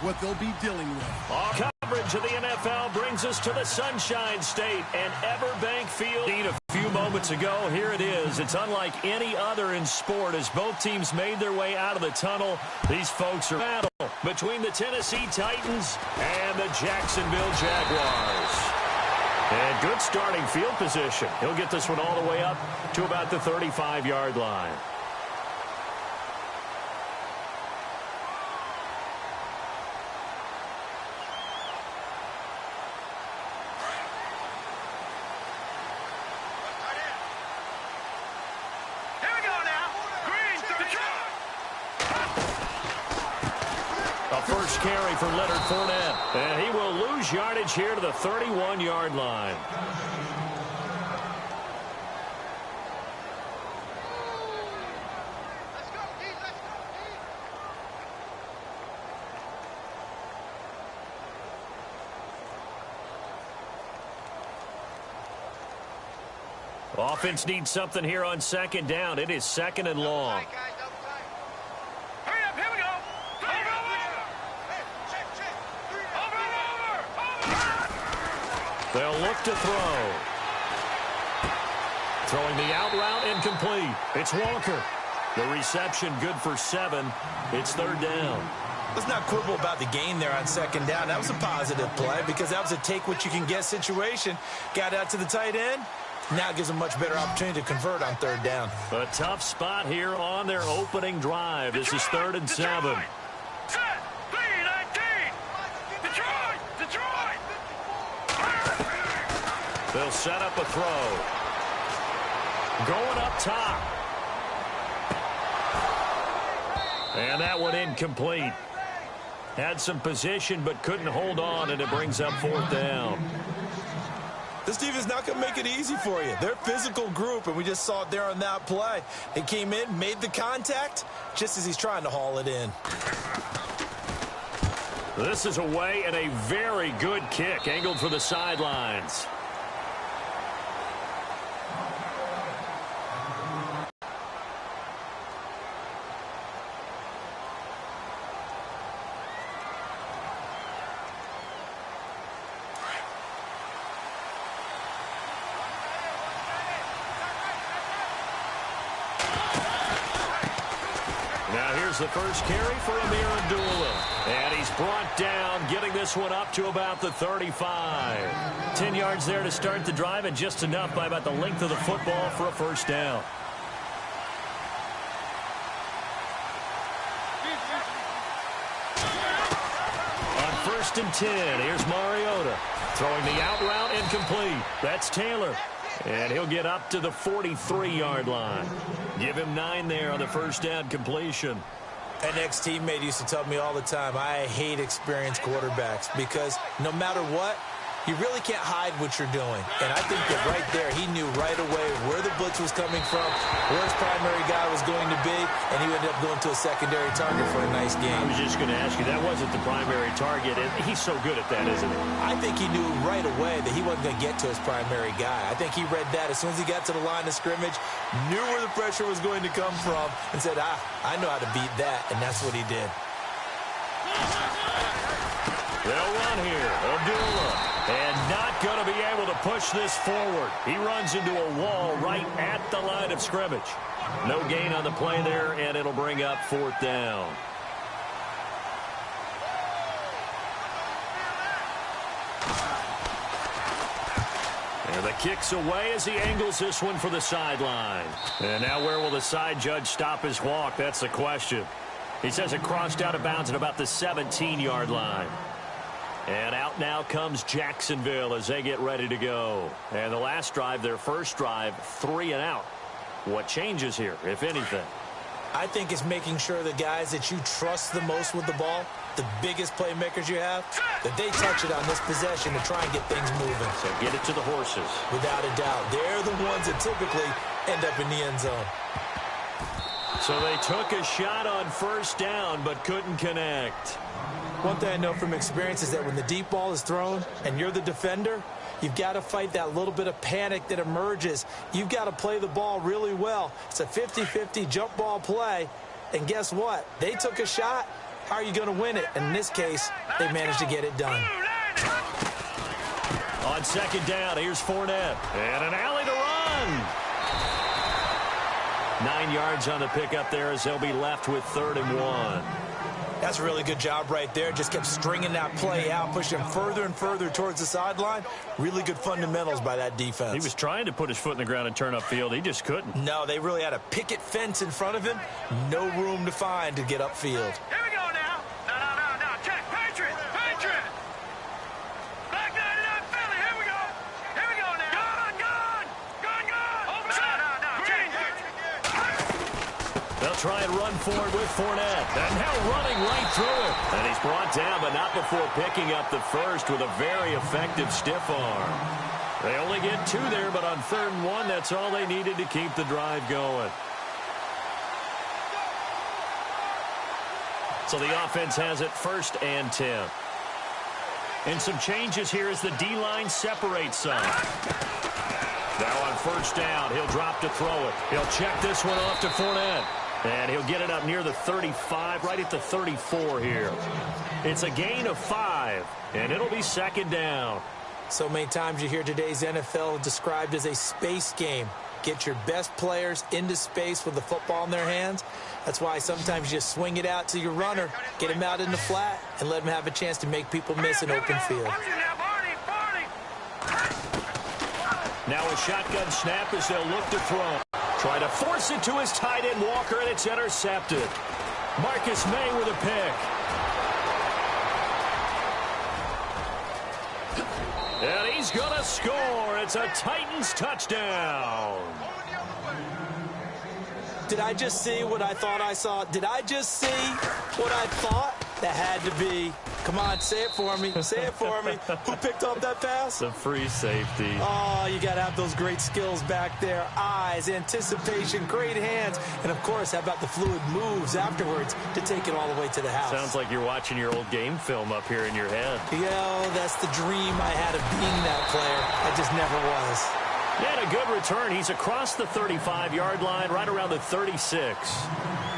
what they'll be dealing with. Our coverage of the NFL brings us to the Sunshine State and Everbank Field. A few moments ago, here it is. It's unlike any other in sport as both teams made their way out of the tunnel. These folks are battle between the Tennessee Titans and the Jacksonville Jaguars. And good starting field position. He'll get this one all the way up to about the 35-yard line. First carry for Leonard Fournette. And he will lose yardage here to the 31-yard line. Offense needs something here on second down. It is second and long. They'll look to throw. Throwing the out route incomplete. It's Walker. The reception good for 7. It's third down. Let's not quibble about the gain there on second down. That was a positive play because that was a take-what-you-can-get situation. Got out to the tight end. Now it gives them a much better opportunity to convert on third down. A tough spot here on their opening drive. This is 3rd and 7. They'll set up a throw. Going up top. And that one incomplete. Had some position but couldn't hold on, and it brings up 4th down. This defense is not going to make it easy for you. They're a physical group, and we just saw it there on that play. They came in, made the contact, just as he's trying to haul it in. This is away and a very good kick, angled for the sidelines. The first carry for Amir Abdullah. And he's brought down, getting this one up to about the 35. 10 yards there to start the drive, and just enough by about the length of the football for a first down. On 1st and 10, here's Mariota. Throwing the out route incomplete. That's Taylor. And he'll get up to the 43-yard line. Give him 9 there on the first down completion. An ex-teammate used to tell me all the time, I hate experienced quarterbacks because no matter what, you really can't hide what you're doing. And I think that right there, he knew right away where the blitz was coming from, where his primary guy was going to be, and he ended up going to a secondary target for a nice game. I was just going to ask you, that wasn't the primary target, and he's so good at that, isn't he? I think he knew right away that he wasn't going to get to his primary guy. I think he read that as soon as he got to the line of scrimmage, knew where the pressure was going to come from, and said, I know how to beat that, and that's what he did. They'll run here. Abdullah. And not going to be able to push this forward. He runs into a wall right at the line of scrimmage. No gain on the play there, and it'll bring up 4th down. And the kick's away as he angles this one for the sideline. And now where will the side judge stop his walk? That's the question. He says it crossed out of bounds at about the 17-yard line. And out now comes Jacksonville as they get ready to go. And the last drive, their first drive, 3 and out. What changes here, if anything? I think it's making sure the guys that you trust the most with the ball, the biggest playmakers you have, that they touch it on this possession to try and get things moving. So get it to the horses. Without a doubt. They're the ones that typically end up in the end zone. So they took a shot on first down but couldn't connect. One thing I know from experience is that when the deep ball is thrown and you're the defender, you've got to fight that little bit of panic that emerges. You've got to play the ball really well. It's a 50-50 jump ball play. And guess what? They took a shot, how are you going to win it? And in this case, they managed to get it done. On second down, here's Fournette. And an alley to run. 9 yards on the pickup there as they'll be left with 3rd and 1. That's a really good job right there. Just kept stringing that play out, pushing him further and further towards the sideline. Really good fundamentals by that defense. He was trying to put his foot in the ground and turn upfield. He just couldn't. No, they really had a picket fence in front of him. No room to find to get upfield. Here we go now. No. Check. Patriot. Back 99 Philly. Here we go. Now. Gone. Open. No. Check. They'll try and run forward with Fournette. And now running right through it. And he's brought down, but not before picking up the first with a very effective stiff arm. They only get 2 there, but on 3rd and 1, that's all they needed to keep the drive going. So the offense has it 1st and 10. And some changes here as the D-line separates some. Now on 1st down, he'll drop to throw it. He'll check this one off to Fournette. And he'll get it up near the 35, right at the 34 here. It's a gain of 5, and it'll be 2nd down. So many times you hear today's NFL described as a space game. Get your best players into space with the football in their hands. That's why sometimes you just swing it out to your runner, get him out in the flat, and let him have a chance to make people miss an open field. Now a shotgun snap as they'll look to throw. Try to force it to his tight end, Walker, and it's intercepted. Marcus May with a pick. And he's going to score. It's a Titans touchdown. Did I just see what I thought I saw? Did I just see what I thought? That had to be. Come on, say it for me. Say it for me. Who picked up that pass? The free safety. Oh, you got to have those great skills back there. Eyes, anticipation, great hands. And, of course, how about the fluid moves afterwards to take it all the way to the house? Sounds like you're watching your old game film up here in your head. Yeah, that's the dream I had of being that player. I just never was. He had a good return. He's across the 35-yard line, right around the 36.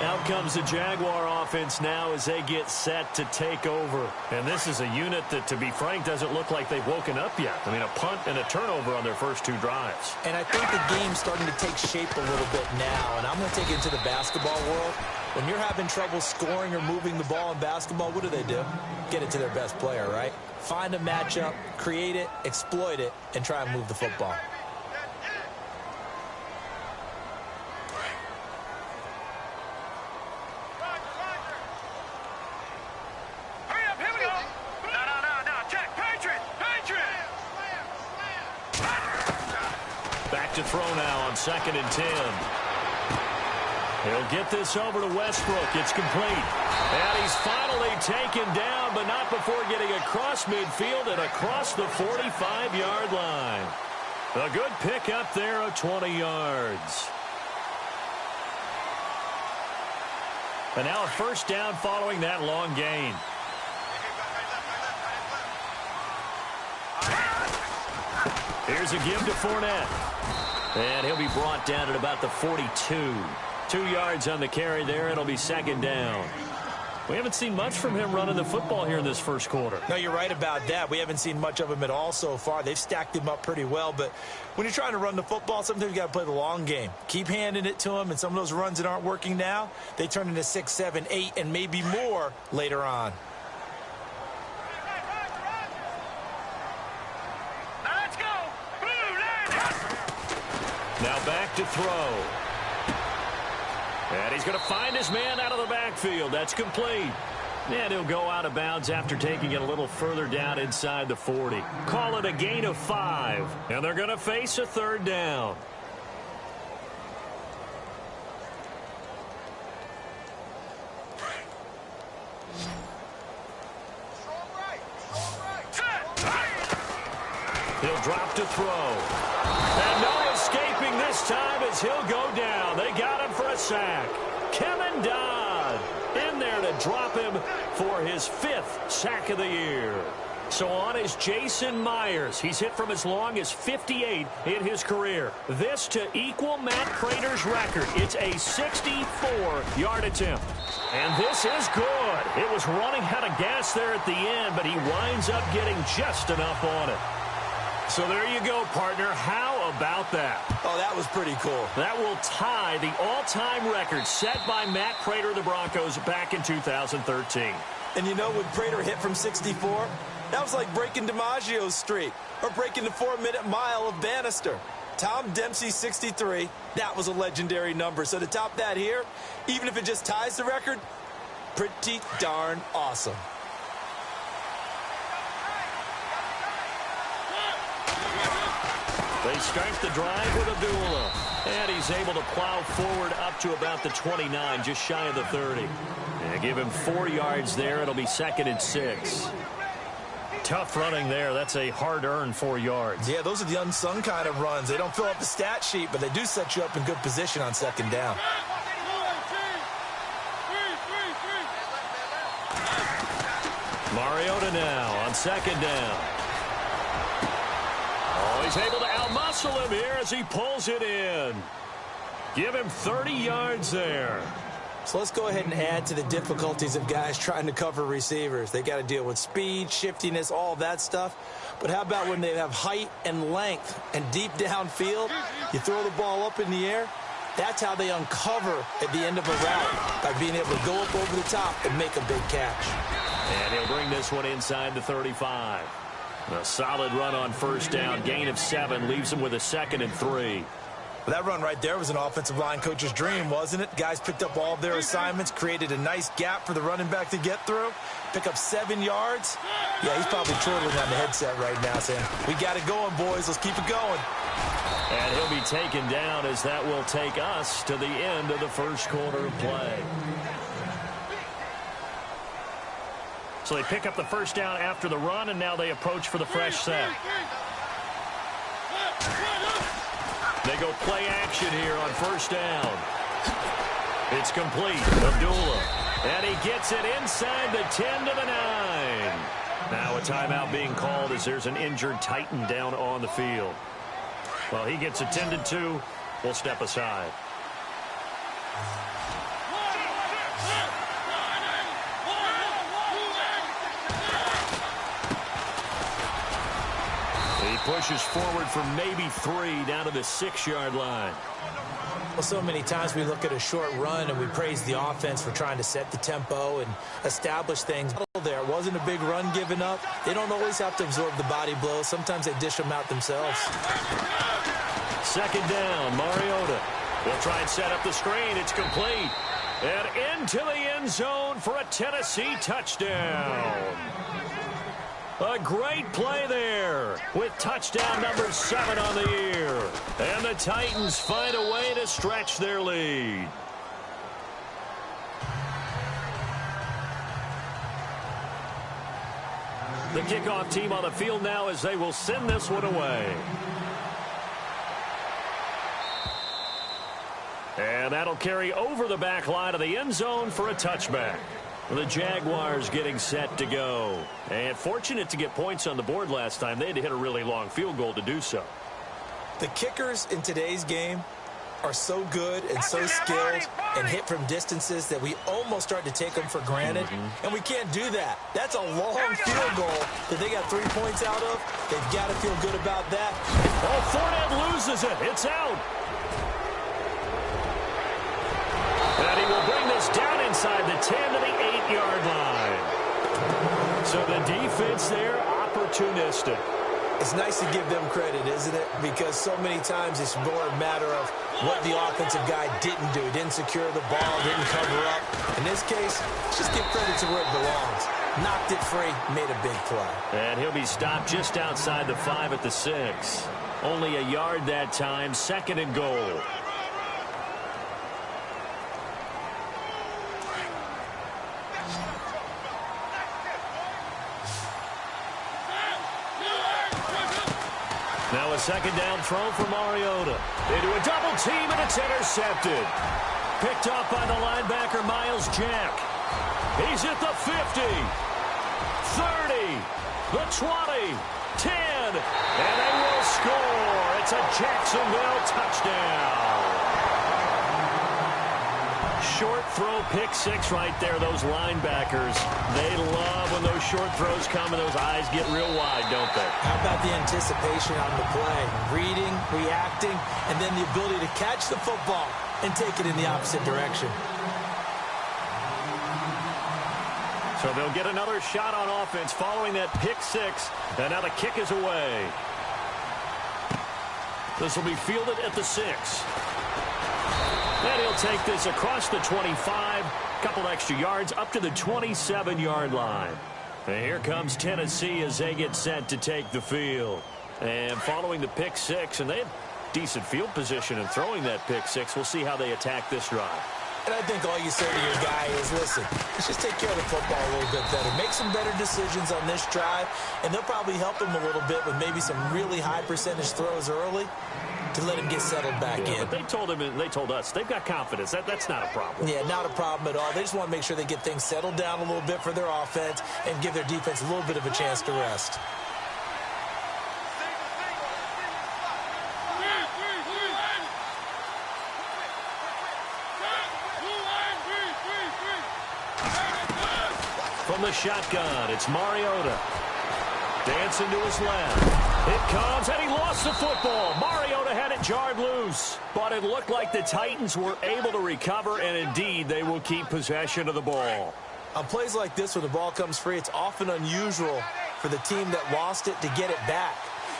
Out comes the Jaguar offense now as they get set to take over. And this is a unit that, to be frank, doesn't look like they've woken up yet. I mean, a punt and a turnover on their first 2 drives. And I think the game's starting to take shape a little bit now. And I'm going to take it into the basketball world. When you're having trouble scoring or moving the ball in basketball, what do? Get it to their best player, right? Find a matchup, create it, exploit it, and try and move the football. To throw now on 2nd and 10. He'll get this over to Westbrook. It's complete. And he's finally taken down, but not before getting across midfield and across the 45-yard line. A good pick up there of 20 yards. And now a 1st down following that long gain. Here's a give to Fournette. And he'll be brought down at about the 42. 2 yards on the carry there. It'll be 2nd down. We haven't seen much from him running the football here in this first quarter. No, you're right about that. We haven't seen much of him at all so far. They've stacked him up pretty well. But when you're trying to run the football, sometimes you got to play the long game. Keep handing it to him. And some of those runs that aren't working now, they turn into 6, 7, 8, and maybe more later on. Now back to throw. And he's going to find his man out of the backfield. That's complete. And he'll go out of bounds after taking it a little further down inside the 40. Call it a gain of 5. And they're going to face a 3rd down. He'll drop to throw. And no escaping this time as he'll go down. They got him for a sack. Kevin Dodd in there to drop him for his 5th sack of the year. So on is Jason Myers. He's hit from as long as 58 in his career. This to equal Matt Prater's record. It's a 64-yard attempt. And this is good. It was running out of gas there at the end, but he winds up getting just enough on it. So there you go, partner. How about that? Oh, that was pretty cool. That will tie the all-time record set by Matt Prater of the Broncos back in 2013. And you know, when Prater hit from 64, that was like breaking DiMaggio's streak or breaking the 4-minute mile of Bannister. Tom Dempsey, 63, that was a legendary number. So to top that here, even if it just ties the record, pretty darn awesome. They start the drive with Abdullah. And he's able to plow forward up to about the 29, just shy of the 30. And give him 4 yards there. It'll be 2nd and 6. Tough running there. That's a hard-earned 4 yards. Yeah, those are the unsung kind of runs. They don't fill up the stat sheet, but they do set you up in good position on 2nd down. Mariota now on 2nd down. Oh, he's able to outmuscle him here as he pulls it in. Give him 30 yards there. So let's go ahead and add to the difficulties of guys trying to cover receivers. They got to deal with speed, shiftiness, all that stuff. But how about when they have height and length and deep downfield? You throw the ball up in the air. That's how they uncover at the end of a route, by being able to go up over the top and make a big catch. And he'll bring this one inside the 35. A solid run on 1st down. Gain of 7 leaves him with a 2nd and 3. Well, that run right there was an offensive line coach's dream, wasn't it? Guys picked up all of their assignments, created a nice gap for the running back to get through, pick up 7 yards. Yeah, he's probably chortling on the headset right now saying, we got it going, boys. Let's keep it going. And he'll be taken down as that will take us to the end of the 1st quarter of play. So they pick up the 1st down after the run, and now they approach for the fresh set. They go play action here on 1st down. It's complete. Abdullah. And he gets it inside the 10 to the 9. Now a timeout being called as there's an injured Titan down on the field. Well, he gets attended to. We'll step aside. He pushes forward for maybe 3 down to the 6-yard line. Well, so many times we look at a short run and we praise the offense for trying to set the tempo and establish things. There wasn't a big run given up. They don't always have to absorb the body blows. Sometimes they dish them out themselves. 2nd down, Mariota. We'll try and set up the screen. It's complete. And into the end zone for a Tennessee touchdown. A great play there with touchdown number 7 on the year. And the Titans find a way to stretch their lead. The kickoff team on the field now as they will send this one away. And that'll carry over the back line of the end zone for a touchback. The Jaguars getting set to go. And fortunate to get points on the board last time. They had to hit a really long field goal to do so. The kickers in today's game are so good and so skilled and hit from distances that we almost start to take them for granted. And we can't do that. That's a long field goal that they got 3 points out of. They've got to feel good about that. Oh, Fournette loses it. It's out. And he will bring this down inside the 10 to the 8-yard line. So the defense there, opportunistic. It's nice to give them credit, isn't it? Because so many times it's more a matter of what the offensive guy didn't do. Didn't secure the ball, didn't cover up. In this case, just give credit to where it belongs. Knocked it free, made a big play. And he'll be stopped just outside the 5 at the 6. Only a yard that time, 2nd and goal. Now a 2nd down throw for Mariota. Into a double team, and it's intercepted. Picked up by the linebacker, Miles Jack. He's at the 50, 30, the 20, 10, and they will score. It's a Jacksonville touchdown. Short throw, pick six right there. Those linebackers, they love when those short throws come and those eyes get real wide, don't they? How about the anticipation on the play? Reading, reacting, and then the ability to catch the football and take it in the opposite direction. So they'll get another shot on offense following that pick six. And now the kick is away. This will be fielded at the 6. And he'll take this across the 25. Couple extra yards up to the 27-yard line. And here comes Tennessee as they get set to take the field. And following the pick six, and they have decent field position in throwing that pick six. We'll see how they attack this drive. And I think all you say to your guy is, listen, let's just take care of the football a little bit better. Make some better decisions on this drive, and they'll probably help him a little bit with maybe some really high percentage throws early to let him get settled back in. But they told him, and they told us, they've got confidence. That's not a problem. Yeah, not a problem at all. They just want to make sure they get things settled down a little bit for their offense and give their defense a little bit of a chance to rest. From the shotgun, it's Mariota. Dancing to his left. It comes, and he lost the football. Mariota had it jarred loose. But it looked like the Titans were able to recover, and indeed, they will keep possession of the ball. On plays like this where the ball comes free, it's often unusual for the team that lost it to get it back.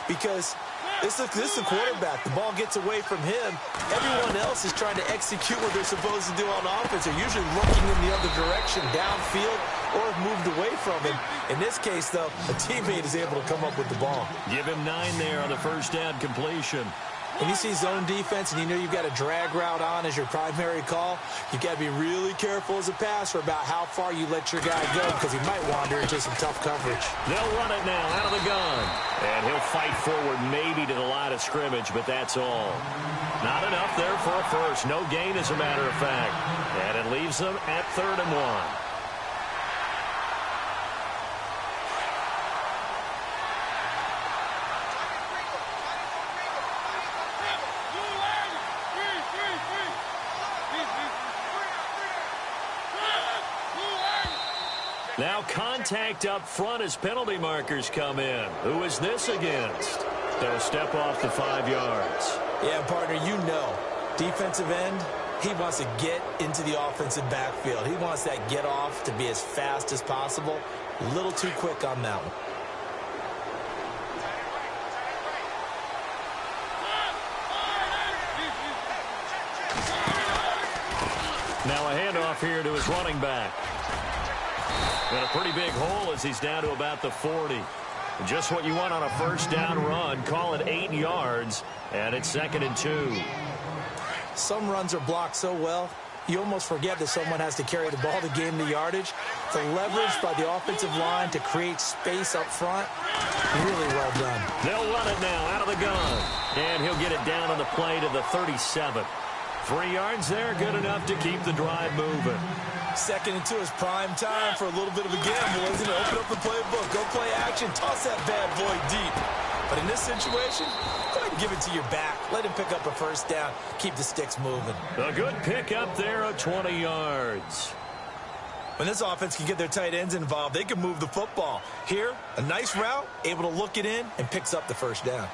Because this is a quarterback. The ball gets away from him. Everyone else is trying to execute what they're supposed to do on offense. They're usually looking in the other direction, downfield, or have moved away from him. In this case, though, a teammate is able to come up with the ball. Give him 9 there on the first down completion. When you see zone defense and you know you've got a drag route on as your primary call, you've got to be really careful as a passer about how far you let your guy go because he might wander into some tough coverage. They'll run it now out of the gun. And he'll fight forward maybe to the line of scrimmage, but that's all. Not enough there for a first. No gain, as a matter of fact. And it leaves them at 3rd and 1. Now contact up front as penalty markers come in. Who is this against? They'll step off the 5 yards. Yeah, partner, you know, defensive end, he wants to get into the offensive backfield. He wants that get off to be as fast as possible. A little too quick on that one. Now a handoff here to his running back. And a pretty big hole as he's down to about the 40. Just what you want on a first down run. Call it 8 yards, and it's 2nd and 2. Some runs are blocked so well, you almost forget that someone has to carry the ball to gain the yardage. The leverage by the offensive line to create space up front, really well done. They'll run it now out of the gun. And he'll get it down on the play to the 37. 3 yards there, good enough to keep the drive moving. 2nd and 2 is prime time for a little bit of a gamble, isn't it? Open up the playbook, go play action, toss that bad boy deep. But in this situation, go ahead and give it to your back. Let him pick up a first down, keep the sticks moving. A good pick up there of 20 yards. When this offense can get their tight ends involved, they can move the football. Here, a nice route, able to look it in, and picks up the first down.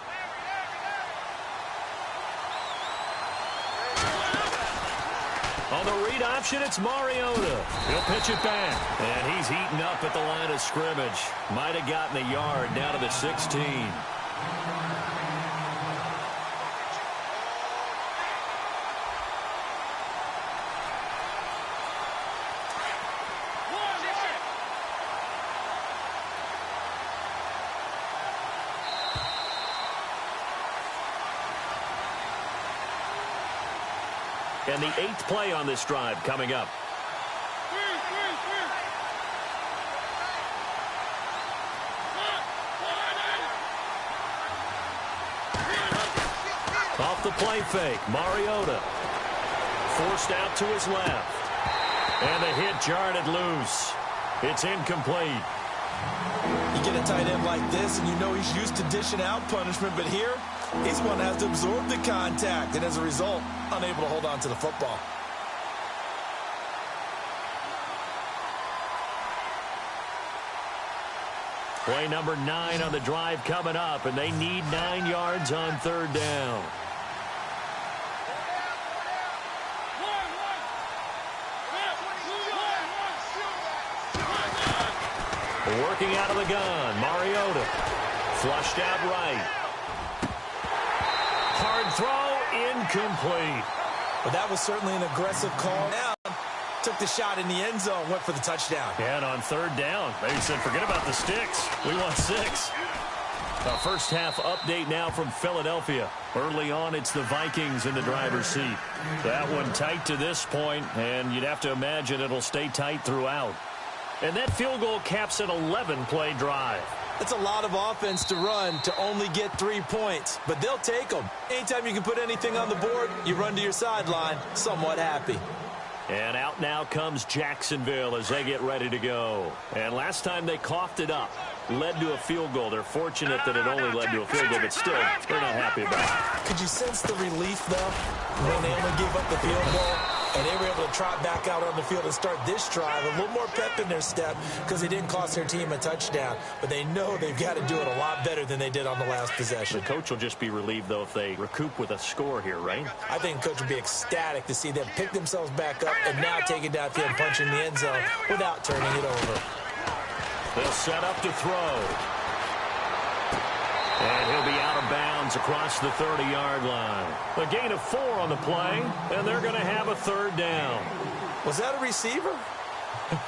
On the read option, it's Mariota. He'll pitch it back. And he's eaten up at the line of scrimmage. Might have gotten a yard down to the 16. And the 8th play on this drive coming up. Off the play fake, Mariota. Forced out to his left. And the hit jarred it loose. It's incomplete. You get a tight end like this, and you know he's used to dishing out punishment, but here, he's one that has to absorb the contact, and as a result, unable to hold on to the football. Play number 9 on the drive coming up, and they need 9 yards on third down. Working out of the gun, Mariota. Flushed out right. Hard throw, incomplete. Well, that was certainly an aggressive call. Now, took the shot in the end zone, went for the touchdown. Yeah, and on third down, they said, forget about the sticks. We want 6. A first half update now from Philadelphia. Early on, it's the Vikings in the driver's seat. That one tight to this point, and you'd have to imagine it'll stay tight throughout. And that field goal caps an 11-play drive. It's a lot of offense to run to only get 3 points, but they'll take them. Anytime you can put anything on the board, you run to your sideline, somewhat happy. And out now comes Jacksonville as they get ready to go. And last time they coughed it up, led to a field goal. They're fortunate that it only led to a field goal, but still, they're not happy about it. Could you sense the relief, though, when they only gave up the field goal? And they were able to trot back out on the field and start this drive. A little more pep in their step because they didn't cost their team a touchdown. But they know they've got to do it a lot better than they did on the last possession. The coach will just be relieved, though, if they recoup with a score here, right? I think the coach will be ecstatic to see them pick themselves back up and now take it downfield and punch in the end zone without turning it over. They'll set up to throw. And he'll be out of bounds across the 30-yard line. A gain of 4 on the play, and they're going to have a third down. Was that a receiver?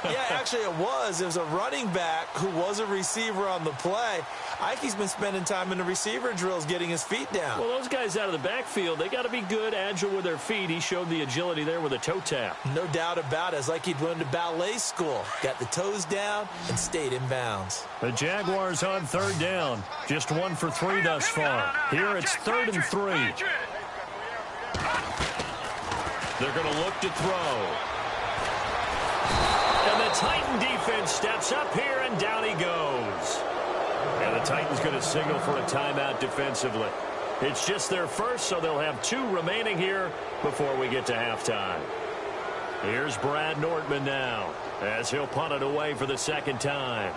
Yeah, actually it was. It was a running back who was a receiver on the play. I think he's been spending time in the receiver drills getting his feet down. Well, those guys out of the backfield, they got to be good, agile with their feet. He showed the agility there with a toe tap. No doubt about it. It's like he'd went to ballet school. Got the toes down and stayed in bounds. The Jaguars on third down. Just 1 for 3 thus far. Here it's 3rd and 3. They're going to look to throw. And the Titan defense steps up here, and down he goes. And the Titans going to signal for a timeout defensively. It's just their first, so they'll have 2 remaining here before we get to halftime. Here's Brad Nortman now as he'll punt it away for the second time.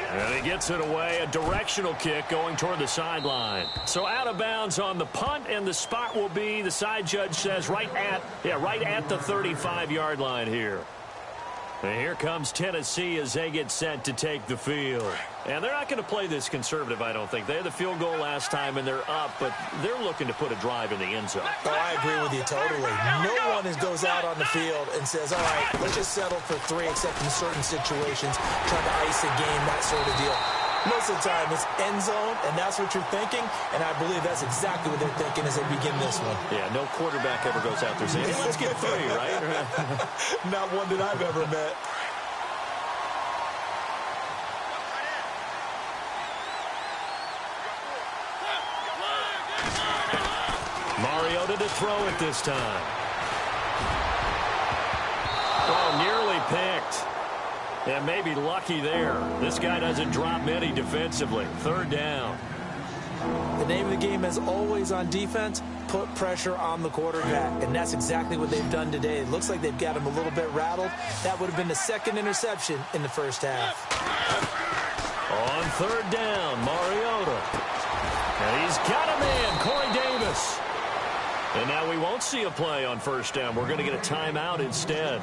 And he gets it away, a directional kick going toward the sideline. So out of bounds on the punt, and the spot will be, the side judge says, right at the 35-yard line here. And here comes Tennessee as they get set to take the field. And they're not going to play this conservative, I don't think. They had the field goal last time, and they're up, but they're looking to put a drive in the end zone. Oh, I agree with you totally. No one goes out on the field and says, all right, let's just settle for 3 except in certain situations, trying to ice a game, that sort of deal. Most of the time, it's end zone, and that's what you're thinking, and I believe that's exactly what they're thinking as they begin this one. Yeah, no quarterback ever goes out there saying, hey, let's get 3, right? Not one that I've ever met. Mariota to throw it this time. Oh, nearly picked. And maybe lucky there. This guy doesn't drop many defensively. 3rd down. The name of the game, as always on defense, put pressure on the quarterback. And that's exactly what they've done today. It looks like they've got him a little bit rattled. That would have been the 2nd interception in the first half. On 3rd down, Mariota. And he's got a man, Corey Davis. And now we won't see a play on 1st down. We're going to get a timeout instead,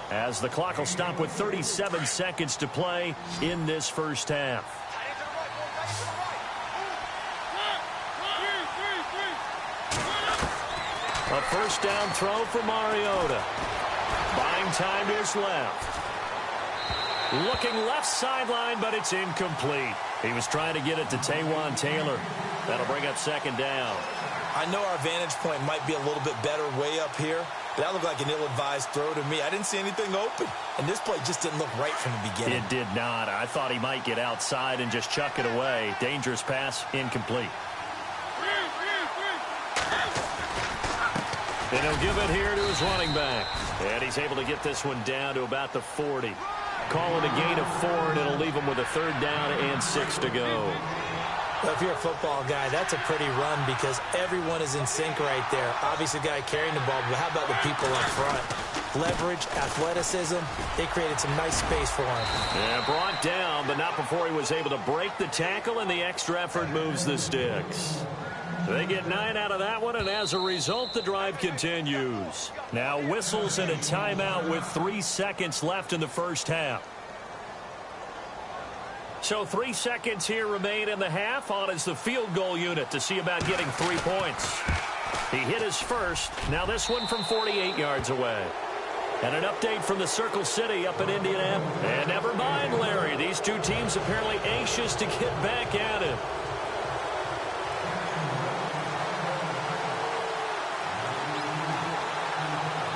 as the clock will stop with 37 seconds to play in this first half. A 1st down throw for Mariota. Buying time to his left. Looking left sideline, but it's incomplete. He was trying to get it to Taywan Taylor. That'll bring up 2nd down. I know our vantage point might be a little bit better way up here, but that looked like an ill-advised throw to me. I didn't see anything open, and this play just didn't look right from the beginning. It did not. I thought he might get outside and just chuck it away. Dangerous pass, incomplete. And he'll give it here to his running back. And he's able to get this one down to about the 40. Call it a gain of 4, and it'll leave him with a 3rd down and 6 to go. Well, if you're a football guy, that's a pretty run because everyone is in sync right there. Obviously, the guy carrying the ball, but how about the people up front? leverage, athleticism. They created some nice space for him. Yeah, brought down, but not before he was able to break the tackle, and the extra effort moves the sticks. They get 9 out of that one, and as a result, the drive continues. Now whistles and a timeout with 3 seconds left in the first half. So 3 seconds here remain in the half. On is the field goal unit to see about getting 3 points. He hit his first. Now this one from 48 yards away. And an update from the Circle City up in Indianapolis. And never mind, Larry. These two teams apparently anxious to get back at it.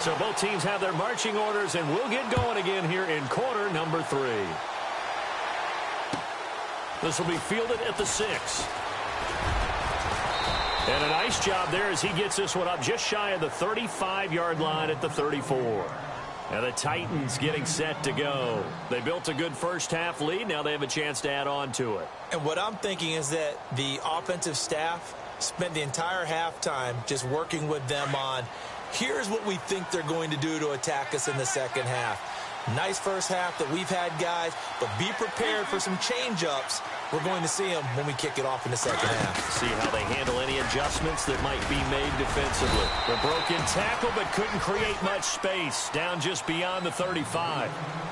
So both teams have their marching orders, and we'll get going again here in quarter number 3. This will be fielded at the 6. And a nice job there as he gets this one up just shy of the 35-yard line at the 34. And the Titans getting set to go. They built a good first-half lead. Now they have a chance to add on to it. And what I'm thinking is that the offensive staff spent the entire halftime just working with them on, here's what we think they're going to do to attack us in the second half. Nice first half that we've had, guys, but be prepared for some change-ups. We're going to see them when we kick it off in the second half. See how they handle any adjustments that might be made defensively. The broken tackle, but couldn't create much space. Down just beyond the 35.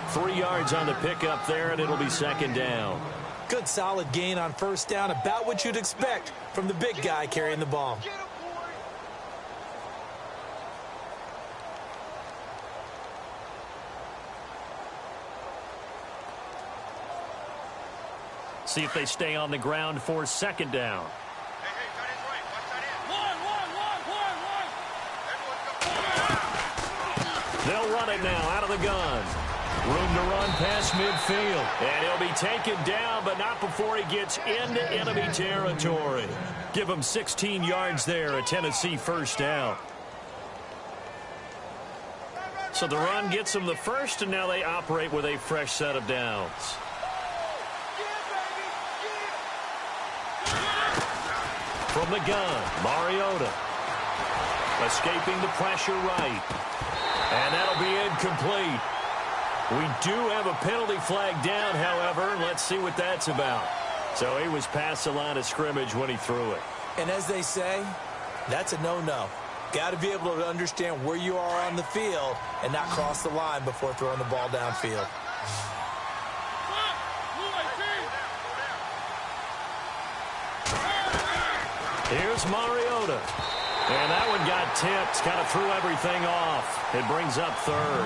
3 yards on the pickup there, and it'll be second down. Good solid gain on first down, about what you'd expect from the big guy carrying the ball. See if they stay on the ground for second down. They'll run it now out of the gun. Room to run past midfield. And he'll be taken down, but not before he gets into enemy territory. Give him 16 yards there, a Tennessee first down. So the run gets them the first, and now they operate with a fresh set of downs. From the gun, Mariota. Escaping the pressure right. And that'll be incomplete. We do have a penalty flag down, however. Let's see what that's about. So he was past the line of scrimmage when he threw it. And as they say, that's a no-no. Got to be able to understand where you are on the field and not cross the line before throwing the ball downfield. Here's Mariota. And that one got tipped. Kind of threw everything off. It brings up third.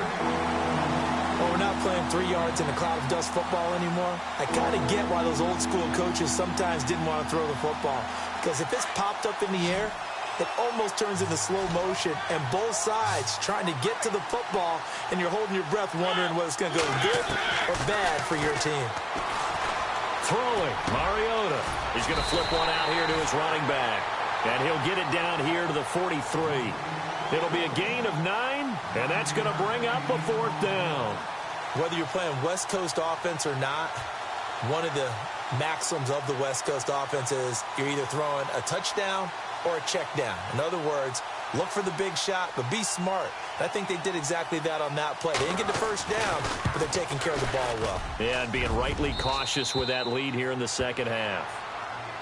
Well, we're not playing 3 yards in a cloud of dust football anymore. I kind of get why those old school coaches sometimes didn't want to throw the football. Because if it's popped up in the air, it almost turns into slow motion. And both sides trying to get to the football, and you're holding your breath wondering whether it's going to go good or bad for your team. Throwing, Mariota. He's going to flip one out here to his running back. And he'll get it down here to the 43. It'll be a gain of 9, and that's going to bring up a fourth down. Whether you're playing West Coast offense or not, one of the maxims of the West Coast offense is you're either throwing a touchdown or a check down. In other words, look for the big shot, but be smart. I think they did exactly that on that play. They didn't get the first down, but they're taking care of the ball well. Yeah, and being rightly cautious with that lead here in the second half.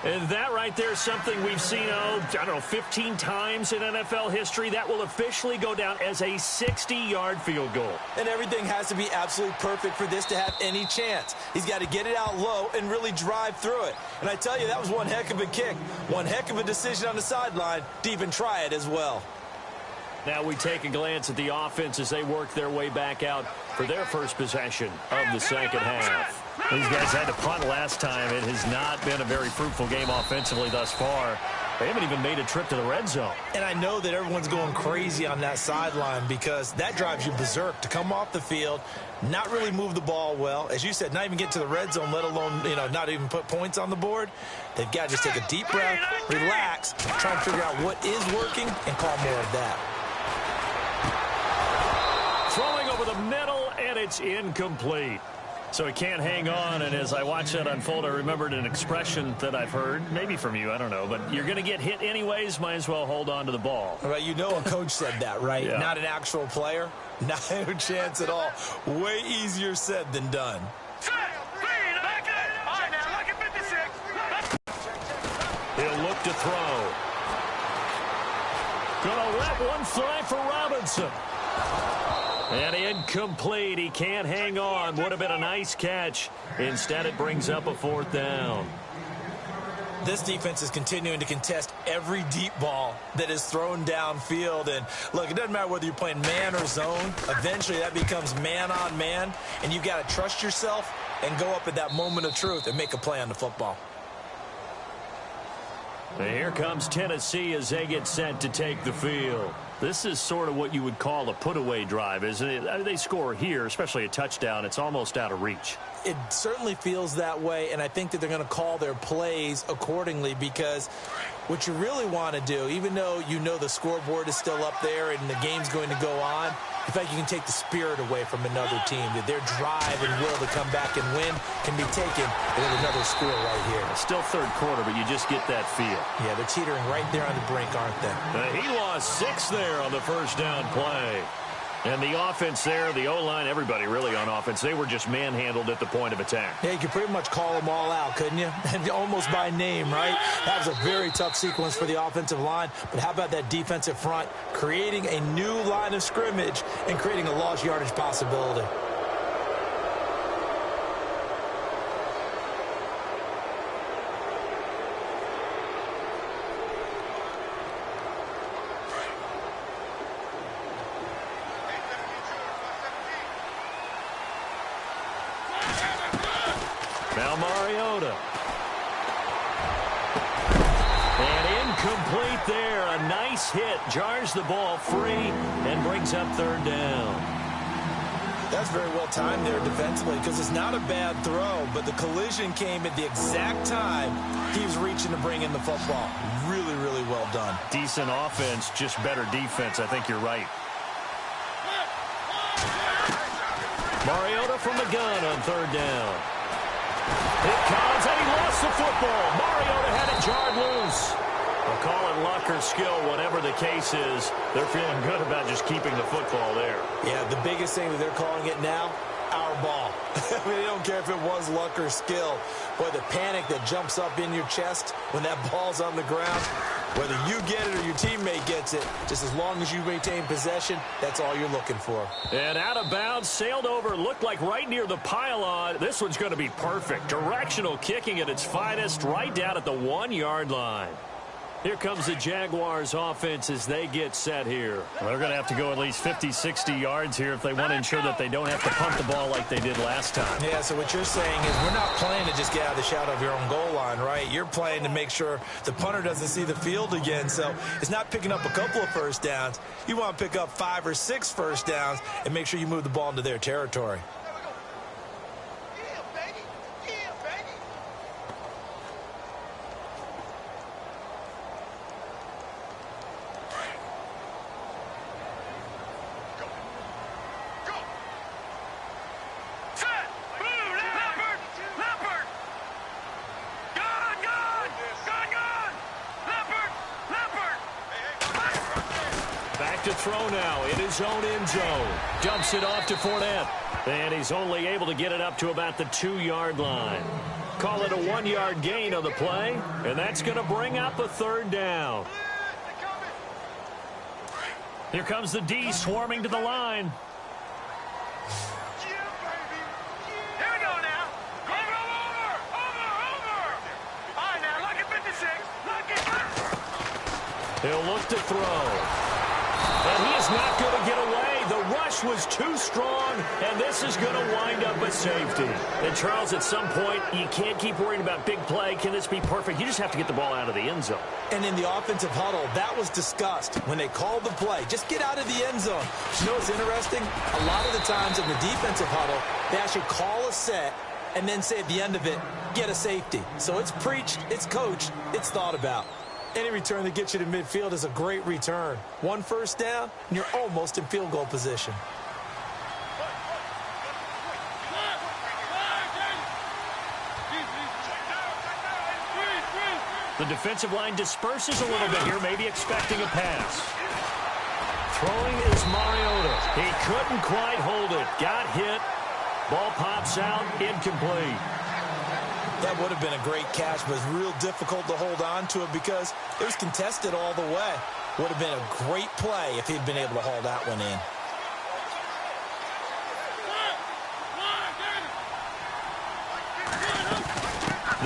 And that right there is something we've seen, I don't know, 15 times in NFL history. That will officially go down as a 60-yard field goal. And everything has to be absolutely perfect for this to have any chance. He's got to get it out low and really drive through it. And I tell you, that was one heck of a kick. One heck of a decision on the sideline to even try it as well. Now we take a glance at the offense as they work their way back out for their first possession of the second half. These guys had to punt last time. It has not been a very fruitful game offensively thus far. They haven't even made a trip to the red zone. And I know that everyone's going crazy on that sideline because that drives you berserk to come off the field, not really move the ball well. As you said, not even get to the red zone, let alone, not even put points on the board. They've got to just take a deep breath, relax, try and figure out what is working and call more of that. Throwing over the middle, and it's incomplete. So he can't hang on, and as I watched that unfold, I remembered an expression that I've heard, maybe from you, I don't know, but you're going to get hit anyways, might as well hold on to the ball. Well, you know a coach said that, right? Yeah. Not an actual player. Not a chance at all. Way easier said than done. Set, speed, back it. All right, now, look at 56. He'll look to throw. Gonna let one fly for Robinson. And incomplete. He can't hang on. Would have been a nice catch. Instead, it brings up a 4th down. This defense is continuing to contest every deep ball that is thrown downfield. And, look, it doesn't matter whether you're playing man or zone. Eventually, that becomes man on man. And you've got to trust yourself and go up at that moment of truth and make a play on the football. And here comes Tennessee as they get set to take the field. This is sort of what you would call a put-away drive, isn't it? They score here, especially a touchdown. It's almost out of reach. It certainly feels that way, and I think that they're going to call their plays accordingly because what you really want to do, even though you know the scoreboard is still up there and the game's going to go on, in fact, you can take the spirit away from another team. That their drive and will to come back and win can be taken with another score right here. Still third quarter, but you just get that feel. Yeah, they're teetering right there on the brink, aren't they? He lost 6 there on the first down play. And the offense there, the O-line, everybody really on offense, they were just manhandled at the point of attack. Yeah, you could pretty much call them all out, couldn't you? And almost by name, right? That was a very tough sequence for the offensive line. But how about that defensive front creating a new line of scrimmage and creating a lost yardage possibility? Now Mariota. And incomplete there. A nice hit. Jars the ball free and brings up 3rd down. That's very well timed there defensively because it's not a bad throw, but the collision came at the exact time he was reaching to bring in the football. Really, really well done. Decent offense, just better defense. I think you're right. Mariota from the gun on 3rd down. It comes, and he lost the football. Mariota had it jarred loose. They'll call it luck or skill, whatever the case is. They're feeling good about just keeping the football there. Yeah, the biggest thing that they're calling it now, our ball. I mean, they don't care if it was luck or skill. Boy, the panic that jumps up in your chest when that ball's on the ground, whether you get it or your teammate gets it, just as long as you maintain possession, that's all you're looking for. And out of bounds, sailed over, looked like right near the pylon. This one's going to be perfect. Directional kicking at its finest, right down at the 1-yard line. Here comes the Jaguars offense as they get set here. Well, they're going to have to go at least 50, 60 yards here if they want to ensure that they don't have to punt the ball like they did last time. Yeah, so what you're saying is we're not playing to just get out of the shadow of your own goal line, right? You're playing to make sure the punter doesn't see the field again. So it's not picking up a couple of first downs. You want to pick up 5 or 6 first downs and make sure you move the ball into their territory. To throw now in his own end zone. Dumps it off to Fournette. And he's only able to get it up to about the 2-yard line. Call it a 1-yard gain on the play. And that's going to bring up a 3rd down. Here comes the D swarming to the line. Here we go now. Over. All right, now, look at 56. He'll look to throw. And he is not going to get away. The rush was too strong, and this is going to wind up a safety. And, Charles, at some point, you can't keep worrying about big play. Can this be perfect? You just have to get the ball out of the end zone. And in the offensive huddle, that was discussed when they called the play. Just get out of the end zone. You know what's interesting? A lot of the times in the defensive huddle, they actually call a set and then say at the end of it, get a safety. So it's preached, it's coached, it's thought about. Any return that gets you to midfield is a great return. 1 first down, and you're almost in field goal position. The defensive line disperses a little bit here, maybe expecting a pass. Throwing is Mariota. He couldn't quite hold it. Got hit. Ball pops out, incomplete. That would have been a great catch, but it's real difficult to hold on to it because it was contested all the way. Would have been a great play if he'd been able to haul that one in.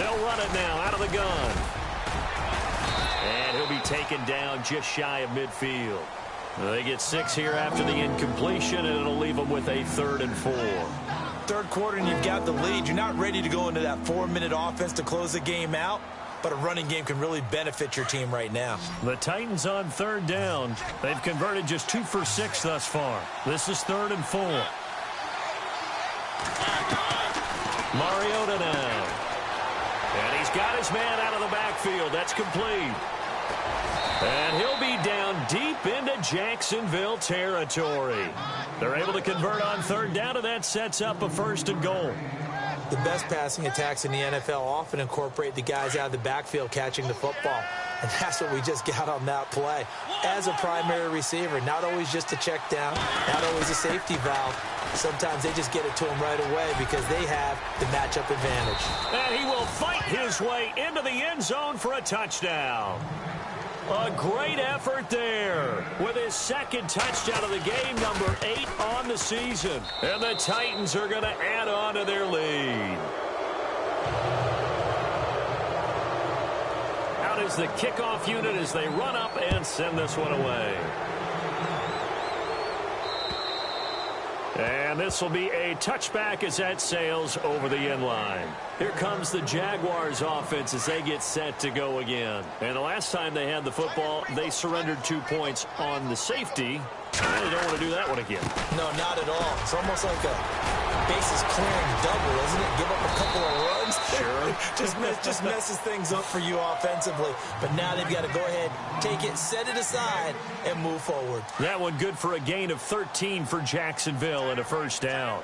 They'll run it now out of the gun. And he'll be taken down just shy of midfield. They get 6 here after the incompletion, and it'll leave them with a 3rd and 4. Third quarter, and you've got the lead. You're not ready to go into that 4-minute offense to close the game out, but a running game can really benefit your team right now. The Titans on 3rd down. They've converted just 2 for 6 thus far. This is 3rd and 4. Mariota now. And he's got his man out of the backfield. That's complete. And he'll be down deep into Jacksonville territory. They're able to convert on 3rd down, and that sets up a 1st and goal. The best passing attacks in the NFL often incorporate the guys out of the backfield catching the football. And that's what we just got on that play. As a primary receiver, not always just a check down, not always a safety valve. Sometimes they just get it to him right away because they have the matchup advantage. And he will fight his way into the end zone for a touchdown. A great effort there with his 2nd touchdown of the game, number 8 on the season. And the Titans are going to add on to their lead. Out is the kickoff unit as they run up and send this one away. And this will be a touchback as that sails over the end line. Here comes the Jaguars offense as they get set to go again. And the last time they had the football, they surrendered 2 points on the safety. They don't want to do that one again. No, not at all. It's almost like a bases clearing double, isn't it? Give up a couple of runs. Sure. just messes things up for you offensively. But now they've got to go ahead, take it, set it aside, and move forward. That one good for a gain of 13 for Jacksonville and a 1st down.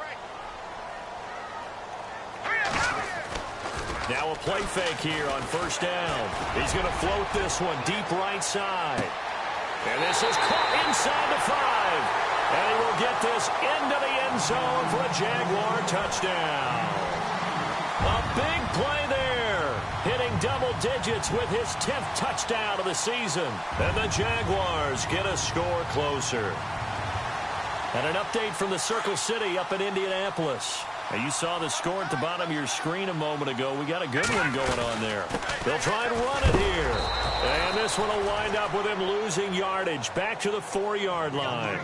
Now a play fake here on 1st down. He's going to float this one deep right side. And this is caught inside the 5. And he will get this into the end zone for a Jaguar touchdown. A big play there. Hitting double digits with his 10th touchdown of the season. And the Jaguars get a score closer. And an update from the Circle City up in Indianapolis. Now you saw the score at the bottom of your screen a moment ago. We got a good one going on there. They'll try and run it here. And this one will wind up with him losing yardage back to the 4-yard line.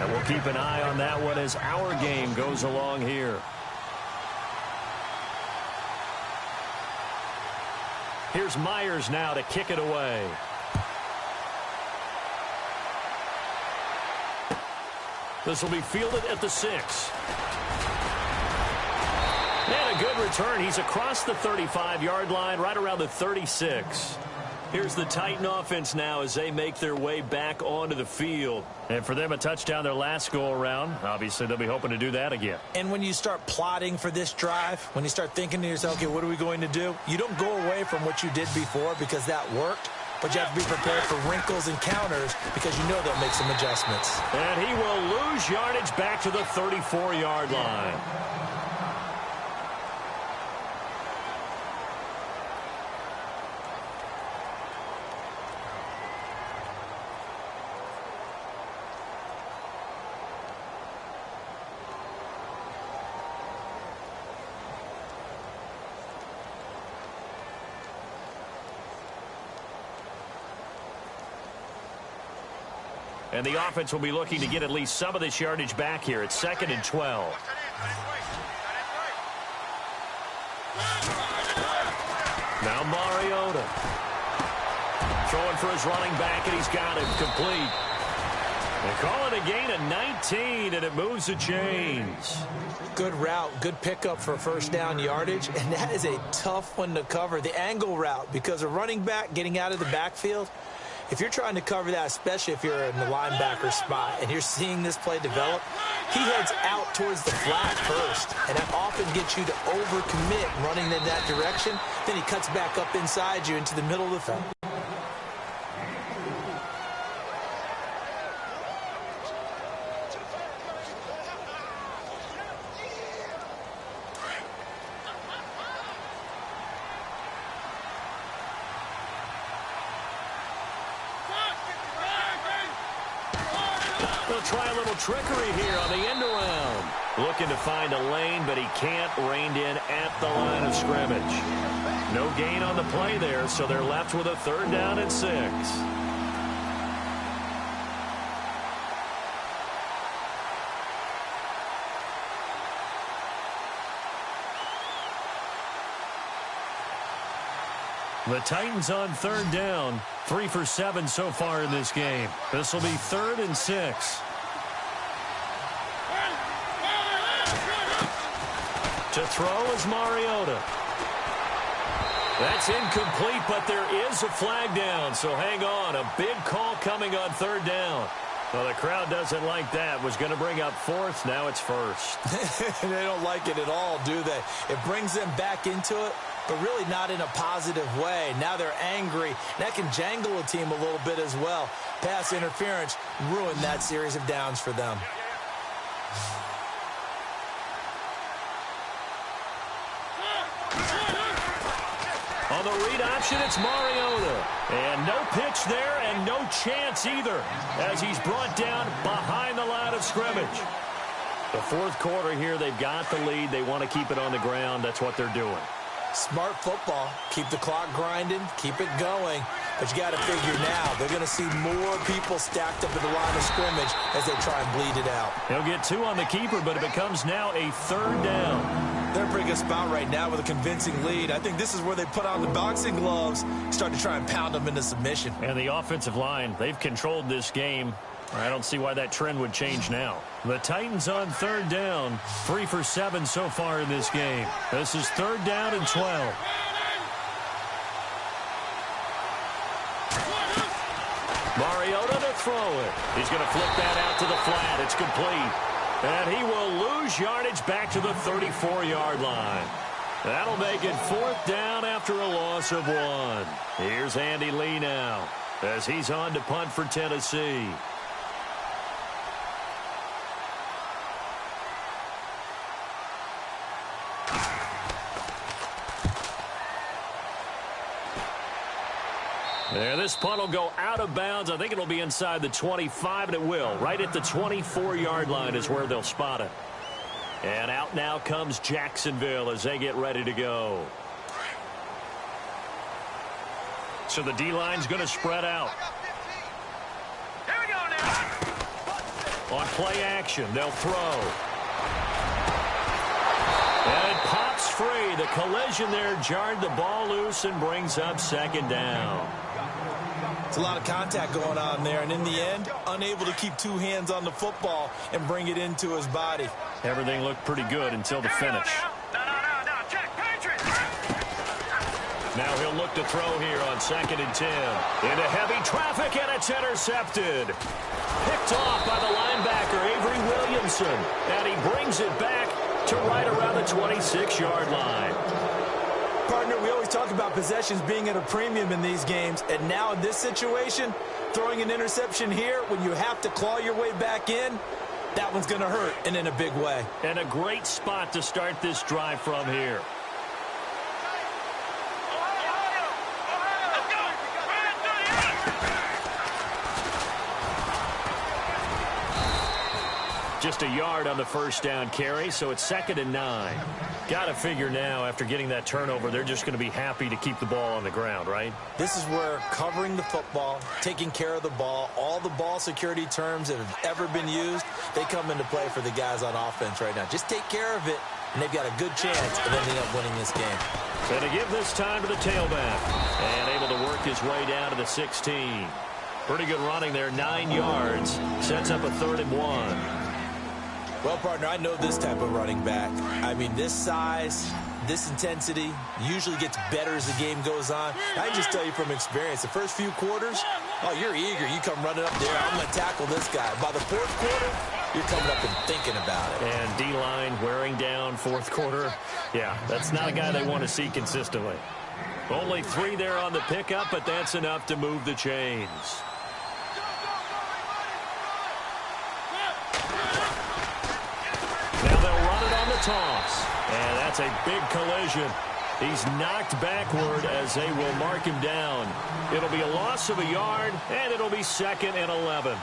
And we'll keep an eye on that one as our game goes along here. Here's Myers now to kick it away. This will be fielded at the 6. And a good return. He's across the 35-yard line, right around the 36. Here's the Titan offense now as they make their way back onto the field. And for them, a touchdown their last go-around. Obviously, they'll be hoping to do that again. And when you start plotting for this drive, when you start thinking to yourself, okay, what are we going to do? You don't go away from what you did before because that worked. But you have to be prepared for wrinkles and counters because you know they'll make some adjustments. And he will lose yardage back to the 34-yard line. And the offense will be looking to get at least some of this yardage back here. It's 2nd and 12. Now Mariota. Throwing for his running back, and he's got him complete. They call it a gain of 19, and it moves the chains. Good route, good pickup for 1st down yardage, and that is a tough one to cover. The angle route, because a running back getting out of the backfield, If you're trying to cover that, especially if you're in the linebacker spot and you're seeing this play develop, he heads out towards the flat first, and that often gets you to overcommit running in that direction. Then he cuts back up inside you into the middle of the field. They'll try a little trickery here on the end around. Looking to find a lane, but he can't. Reined in at the line of scrimmage. No gain on the play there, so they're left with a 3rd down and 6. The Titans on 3rd down. 3 for 7 so far in this game. This will be 3rd and 6. To throw is Mariota. That's incomplete, but there is a flag down, so hang on. A big call coming on 3rd down. Well, the crowd doesn't like that. Was going to bring up 4th. Now it's 1st. They don't like it at all, do they? It brings them back into it, but really not in a positive way. Now they're angry. That can jangle a team a little bit as well. Pass interference ruined that series of downs for them. On the read option, it's Mariota. And no pitch there and no chance either as he's brought down behind the line of scrimmage. The 4th quarter here, they've got the lead. They want to keep it on the ground. That's what they're doing. Smart football. Keep the clock grinding. Keep it going. But you got to figure now they're going to see more people stacked up at the line of scrimmage as they try and bleed it out. He'll get 2 on the keeper, but it becomes now a 3rd down. They're in a pretty good spot right now with a convincing lead. I think this is where they put on the boxing gloves, start to try and pound them into submission. And the offensive line, they've controlled this game. I don't see why that trend would change now. The Titans on 3rd down. 3 for 7 so far in this game. This is 3rd down and 12. Mariota to throw it. He's going to flip that out to the flat. It's complete. And he will lose yardage back to the 34-yard line. That'll make it 4th down after a loss of 1. Here's Andy Lee now as he's on to punt for Tennessee. There, this punt will go out of bounds. I think it'll be inside the 25, and it will. Right at the 24-yard line is where they'll spot it. And out now comes Jacksonville as they get ready to go. So the D-line's going to spread out. Here we go now. On play action, they'll throw. And it pops free. The collision there jarred the ball loose and brings up 2nd down. It's a lot of contact going on there, and in the end, unable to keep 2 hands on the football and bring it into his body. Everything looked pretty good until the finish. No, check, Patriots. Now he'll look to throw here on 2nd and 10. Into heavy traffic, and it's intercepted. Picked off by the linebacker, Avery Williamson. And he brings it back to right around the 26-yard line. Partner, we always talk about possessions being at a premium in these games, and now in this situation, throwing an interception here when you have to claw your way back in, that one's going to hurt, and in a big way. And a great spot to start this drive from here. Just a yard on the 1st down carry, so it's 2nd and 9. Got to figure now, after getting that turnover, they're just going to be happy to keep the ball on the ground, right? This is where covering the football, taking care of the ball, all the ball security terms that have ever been used, they come into play for the guys on offense right now. Just take care of it, and they've got a good chance of ending up winning this game. Going to give this time to the tailback, and able to work his way down to the 16. Pretty good running there, 9 yards. Sets up a 3rd and 1. Well, partner, I know this type of running back. I mean, this size, this intensity usually gets better as the game goes on. I can just tell you from experience, the first few quarters, Oh, you're eager. You come running up there. I'm going to tackle this guy. By the fourth quarter, you're coming up and thinking about it. And D-line wearing down fourth quarter. Yeah, that's not a guy they want to see consistently. Only 3 there on the pickup, but that's enough to move the chains. Now they'll run it on the toss. And that's a big collision. He's knocked backward as they will mark him down. It'll be a loss of a yard, and it'll be 2nd and 11.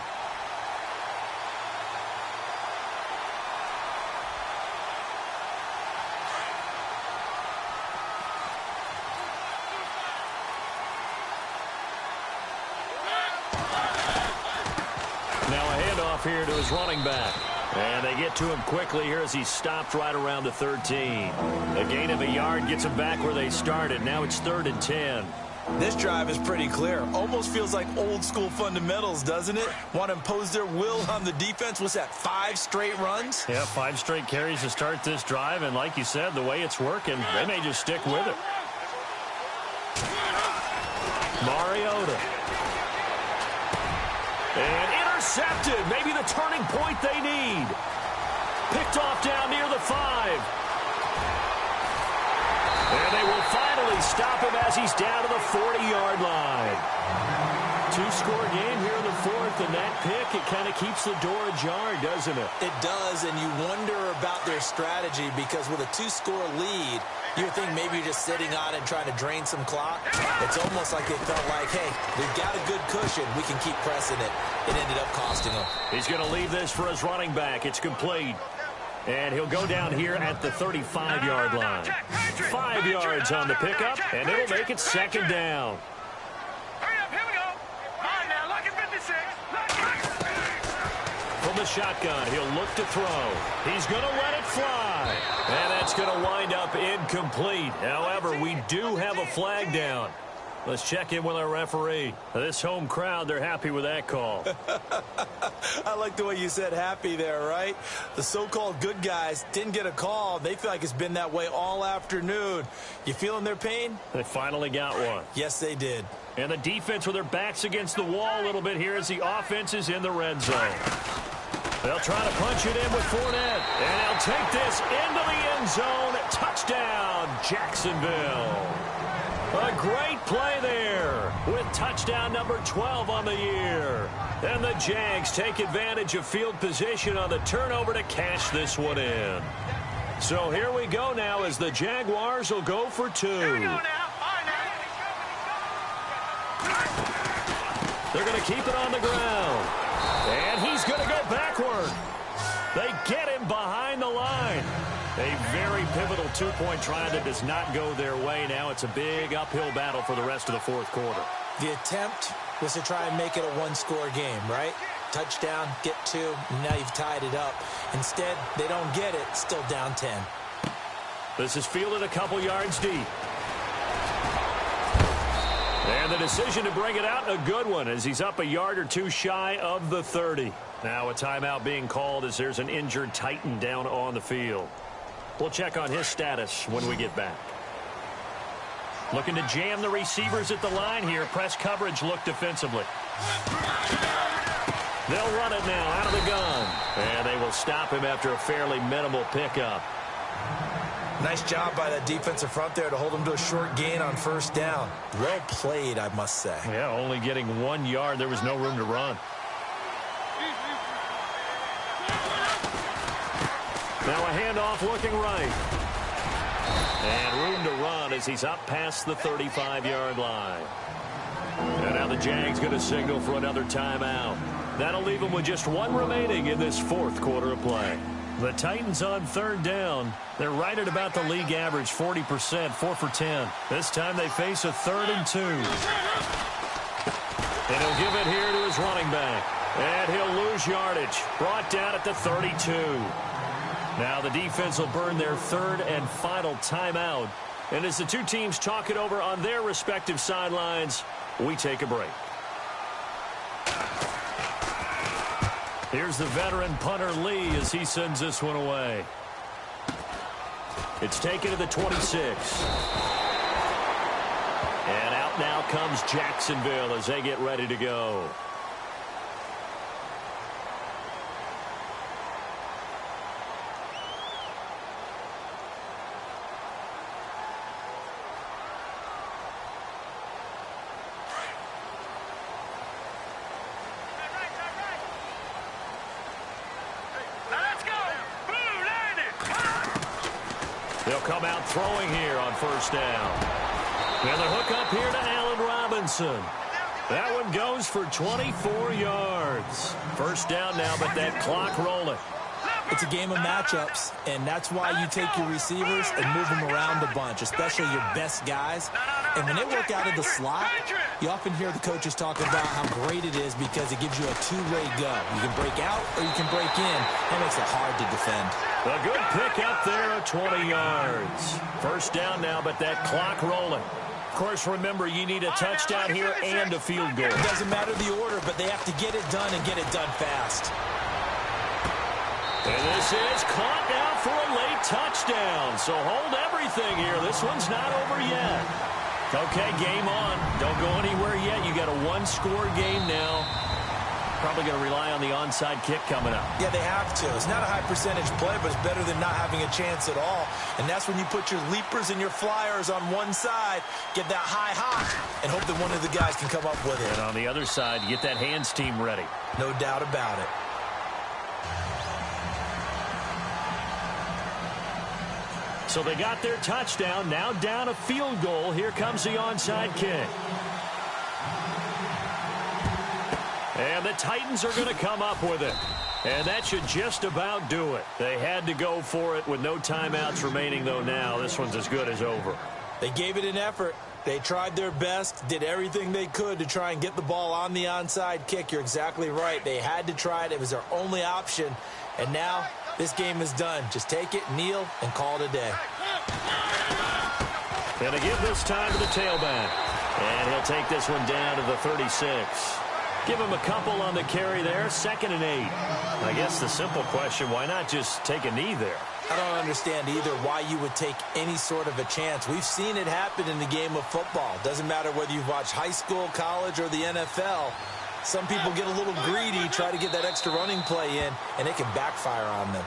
Now a handoff here to his running back. And they get to him quickly here as he stopped right around the 13. A gain of a yard gets him back where they started. Now it's 3rd and 10. This drive is pretty clear. Almost feels like old school fundamentals, doesn't it? Want to impose their will on the defense. What's that, 5 straight runs? Yeah, 5 straight carries to start this drive. And like you said, the way it's working, they may just stick with it. Mariota. And intercepted. Maybe the turning point they need. Picked off down near the 5. And they will finally stop him as he's down to the 40-yard line. 2-score game here in the 4th, and that pick, it kind of keeps the door ajar, doesn't it? It does, and you wonder about their strategy because with a 2-score lead, you think maybe you're just sitting on it trying to drain some clock. It's almost like they felt like, hey, we've got a good cushion. We can keep pressing it. It ended up costing them. He's going to leave this for his running back. It's complete. And he'll go down here at the 35-yard line. 5 yards on the pickup, and it'll make it 2nd down. Hurry up, here we go. Fine now, lucky 56. From the shotgun, he'll look to throw. He's going to let it fly. And that's going to wind up incomplete. However, we do have a flag down. Let's check in with our referee. This home crowd, they're happy with that call. I like the way you said happy there, right? The so-called good guys didn't get a call. They feel like it's been that way all afternoon. You feeling their pain? They finally got one. Yes, they did. And the defense with their backs against the wall a little bit here as the offense is in the red zone. They'll try to punch it in with Fournette. And they'll take this into the end zone. Touchdown, Jacksonville. A great play there with touchdown number 12 on the year. And the Jags take advantage of field position on the turnover to cash this one in. So here we go now as the Jaguars will go for 2. Here we go now. They're going to keep it on the ground. And he's going to go backward. They get him behind the line. A very pivotal 2-point try that does not go their way. Now it's a big uphill battle for the rest of the 4th quarter. The attempt was to try and make it a 1-score game, right? Touchdown, get 2, now you've tied it up. Instead, they don't get it, still down 10. This is fielded a couple yards deep. And the decision to bring it out, a good one, as he's up a yard or 2 shy of the 30. Now a timeout being called as there's an injured Titan down on the field. We'll check on his status when we get back. Looking to jam the receivers at the line here. Press coverage look defensively. They'll run it now out of the gun. And they will stop him after a fairly minimal pickup. Nice job by that defensive front there to hold him to a short gain on 1st down. Well played, I must say. Yeah, only getting 1 yard. There was no room to run. Now a handoff looking right. And room to run as he's up past the 35-yard line. And now the Jags going to signal for another timeout. That'll leave them with just 1 remaining in this 4th quarter of play. The Titans on 3rd down. They're right at about the league average, 40%, 4 for 10. This time they face a 3rd and 2. And he'll give it here to his running back. And he'll lose yardage. Brought down at the 32. Now the defense will burn their 3rd and final timeout. And as the 2 teams talk it over on their respective sidelines, we take a break. Here's the veteran punter Lee as he sends this one away. It's taken to the 26. And out now comes Jacksonville as they get ready to go. They'll come out throwing here on first down. And the hook up here to Allen Robinson. That one goes for 24 yards. First down now, but that clock rolling. It's a game of matchups, and that's why you take your receivers and move them around a bunch, especially your best guys. And when they work out of the slot, you often hear the coaches talk about how great it is because it gives you a two-way go. You can break out or you can break in. That makes it hard to defend. A good pick up there at 20 yards. First down now, but that clock rolling. Of course, remember, you need a touchdown here and a field goal. It doesn't matter the order, but they have to get it done and get it done fast. And this is caught now for a late touchdown. So hold everything here. This one's not over yet. Okay, game on. Don't go anywhere yet. You got a one-score game now. Probably going to rely on the onside kick coming up. Yeah, they have to. It's not a high-percentage play, but it's better than not having a chance at all. And that's when you put your leapers and your flyers on one side, get that high hop, and hope that one of the guys can come up with it. And on the other side, you get that hands team ready. No doubt about it. So they got their touchdown. Now down a field goal. Here comes the onside kick. And the Titans are going to come up with it. And that should just about do it. They had to go for it with no timeouts remaining, though, now. This one's as good as over. They gave it an effort. They tried their best, did everything they could to try and get the ball on the onside kick. You're exactly right. They had to try it. It was their only option. And now this game is done. Just take it, kneel, and call it a day. Going to give this time to the tailback. And he'll take this one down to the 36. Give him a couple on the carry there. 2nd and 8. I guess the simple question, why not just take a knee there? I don't understand either why you would take any sort of a chance. We've seen it happen in the game of football. Doesn't matter whether you've watched high school, college, or the NFL. Some people get a little greedy, try to get that extra running play in, and it can backfire on them.